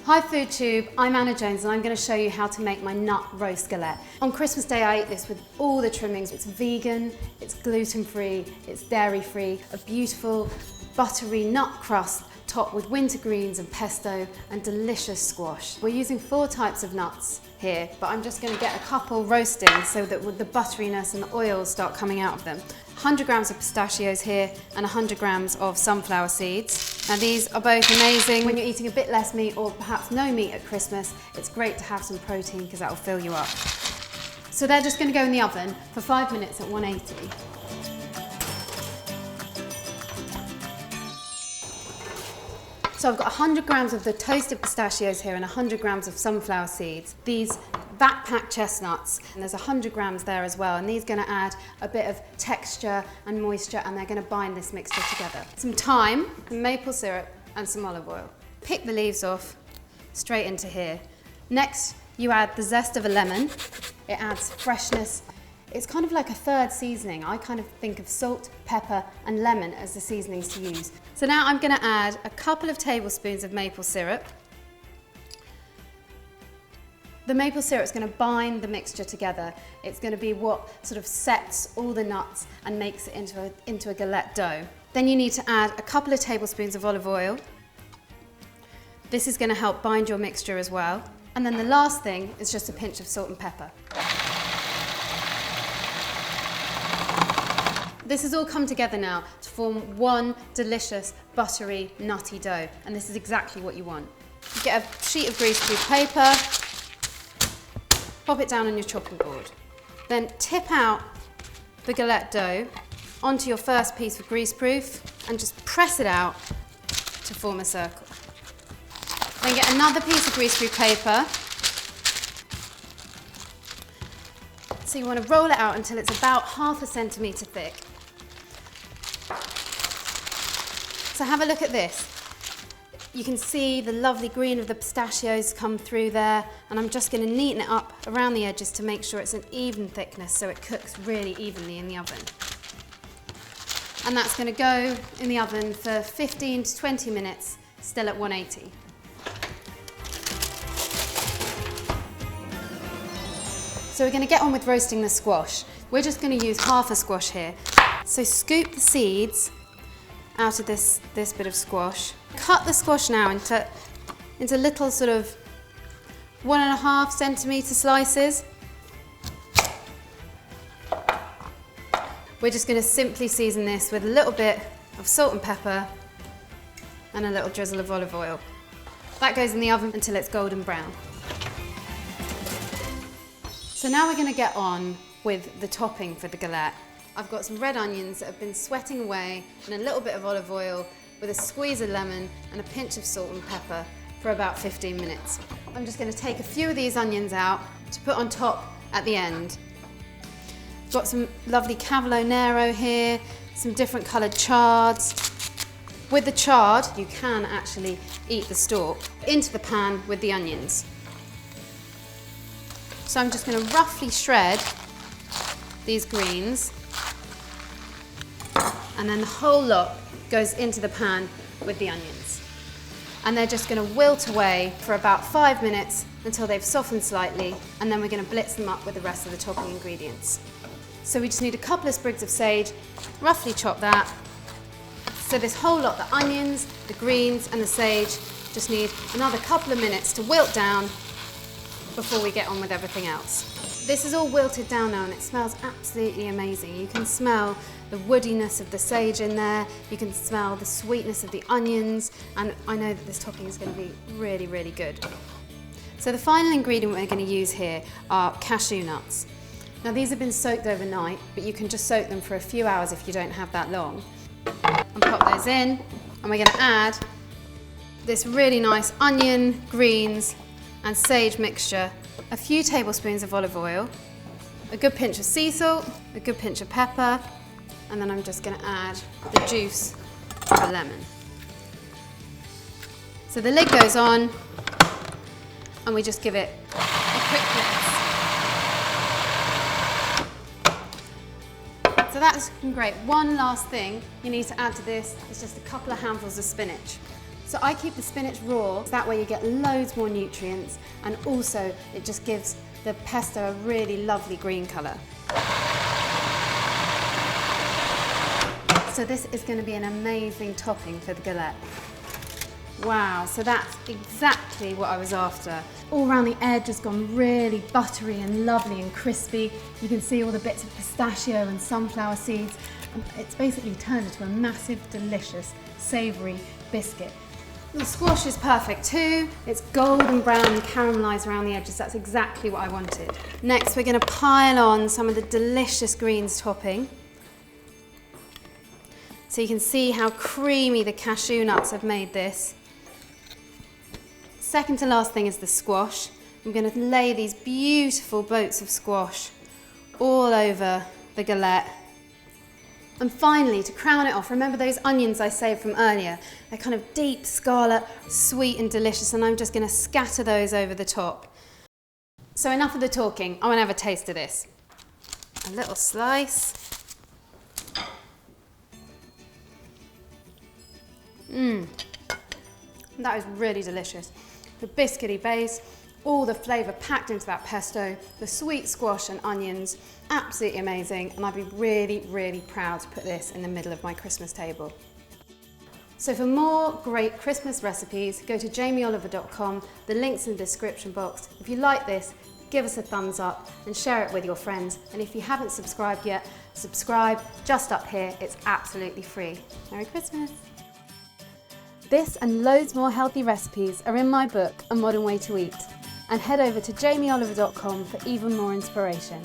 Hi FoodTube, I'm Anna Jones and I'm going to show you how to make my nut roast galette. On Christmas Day I ate this with all the trimmings. It's vegan, it's gluten-free, it's dairy-free, a beautiful buttery nut crust topped with wintergreens and pesto and delicious squash. We're using 4 types of nuts here, but I'm just going to get a couple roasting so that with the butteriness and the oils start coming out of them. 100 grams of pistachios here and 100 grams of sunflower seeds. Now these are both amazing when you're eating a bit less meat or perhaps no meat at Christmas. It's great to have some protein because that will fill you up. So they're just going to go in the oven for 5 minutes at 180. So I've got 100 grams of the toasted pistachios here and 100 grams of sunflower seeds. These vat-packed chestnuts, and there's 100 grams there as well, and these are going to add a bit of texture and moisture, and they're going to bind this mixture together. Some thyme, maple syrup, and some olive oil. Pick the leaves off, straight into here. Next, you add the zest of a lemon. It adds freshness. It's kind of like a third seasoning. I kind of think of salt, pepper, and lemon as the seasonings to use. So now I'm going to add a couple of tablespoons of maple syrup. The maple syrup is going to bind the mixture together. It's going to be what sort of sets all the nuts and makes it into a galette dough. Then you need to add a couple of tablespoons of olive oil. This is going to help bind your mixture as well. And then the last thing is just a pinch of salt and pepper. This has all come together now to form one delicious, buttery, nutty dough, and this is exactly what you want. You get a sheet of greaseproof paper, pop it down on your chopping board. Then tip out the galette dough onto your first piece of greaseproof and just press it out to form a circle. Then get another piece of greaseproof paper. So you want to roll it out until it's about ½ centimetre thick. So have a look at this. You can see the lovely green of the pistachios come through there, and I'm just going to neaten it up around the edges to make sure it's an even thickness so it cooks really evenly in the oven. And that's going to go in the oven for 15 to 20 minutes, still at 180. So we're going to get on with roasting the squash. We're just going to use half a squash here. So scoop the seeds out of this bit of squash. Cut the squash now into little sort of 1.5 centimetre slices. We're just going to simply season this with a little bit of salt and pepper and a little drizzle of olive oil. That goes in the oven until it's golden brown. So now we're going to get on with the topping for the galette. I've got some red onions that have been sweating away and a little bit of olive oil with a squeeze of lemon and a pinch of salt and pepper for about 15 minutes. I'm just going to take a few of these onions out to put on top at the end. I've got some lovely Cavolo Nero here, some different coloured chards. With the chard, you can actually eat the stalk into the pan with the onions. So I'm just going to roughly shred these greens, and then the whole lot goes into the pan with the onions. And they're just going to wilt away for about 5 minutes until they've softened slightly, and then we're going to blitz them up with the rest of the topping ingredients. So we just need a couple of sprigs of sage, roughly chop that. So this whole lot, the onions, the greens and the sage, just need another couple of minutes to wilt down before we get on with everything else. This is all wilted down now and it smells absolutely amazing. You can smell the woodiness of the sage in there, you can smell the sweetness of the onions, and I know that this topping is going to be really, really good. So the final ingredient we're going to use here are cashew nuts. Now these have been soaked overnight, but you can just soak them for a few hours if you don't have that long. And pop those in, and we're going to add this really nice onion, greens and sage mixture, a few tablespoons of olive oil, a good pinch of sea salt, a good pinch of pepper, and then I'm just going to add the juice of a lemon. So the lid goes on and we just give it a quick blitz. So that's great. One last thing you need to add to this is just a couple of handfuls of spinach. So I keep the spinach raw, that way you get loads more nutrients, and also it just gives the pesto a really lovely green colour. So this is going to be an amazing topping for the galette. Wow, so that's exactly what I was after. All around the edge has gone really buttery and lovely and crispy. You can see all the bits of pistachio and sunflower seeds. It's basically turned into a massive, delicious, savoury biscuit. The squash is perfect too. It's golden brown and caramelised around the edges. That's exactly what I wanted. Next, we're going to pile on some of the delicious greens topping. So you can see how creamy the cashew nuts have made this. Second to last thing is the squash. I'm going to lay these beautiful boats of squash all over the galette. And finally, to crown it off, remember those onions I saved from earlier? They're kind of deep scarlet, sweet and delicious, and I'm just going to scatter those over the top. So enough of the talking, I want to have a taste of this. A little slice. That is really delicious. The biscuity base, all the flavour packed into that pesto, the sweet squash and onions, absolutely amazing, and I'd be really, really proud to put this in the middle of my Christmas table. So for more great Christmas recipes, go to jamieoliver.com, the link's in the description box. If you like this, give us a thumbs up and share it with your friends, and if you haven't subscribed yet, subscribe just up here, it's absolutely free. Merry Christmas! This and loads more healthy recipes are in my book, A Modern Way to Eat, and head over to jamieoliver.com for even more inspiration.